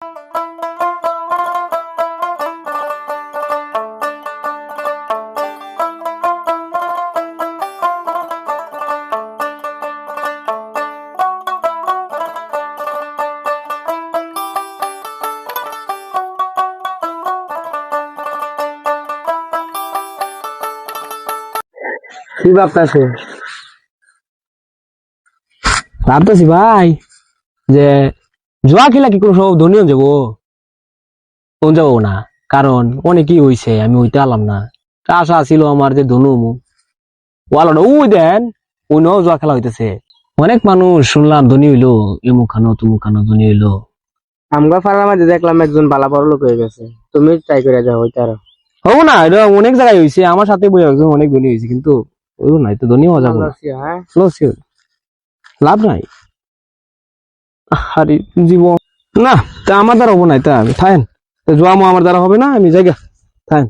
কি ভাবতেছে? ভাবতেছি ভাই যে জুয়া খেলা কি কোনো সব ধনী হয়ে যাবো? কোন যাবো না, কারণ অনেকই হইছে, আমি হইতে আলাম না। আশা ছিল আমার যে ধনু ওয়ালাটা ওই দেন, ওই নও জুয়া খেলা হইতেছে। অনেক মানুষ শুনলাম ধনী হইলো, এমুক খানো তুমুক খানো ধনী হইলো। আমগো ফার্মের মধ্যে দেখলাম একজন বালা বড় লোক হয়ে গেছে, তুমি ট্রাই করে যাও ওইটা আরো। হবো না, এটা অনেক জায়গায় হয়েছে, আমার সাথে বই একজন অনেক ধনী হয়েছে, কিন্তু ওই নাই তো ধনী হওয়া যাবো না। হ্যাঁ, লাভ নাই। আরে জীবন না, তা আমার দ্বারা হবো না, তা আমি থাকেন জুয়া আমার দ্বারা হবে না, আমি জায়গা থাকেন।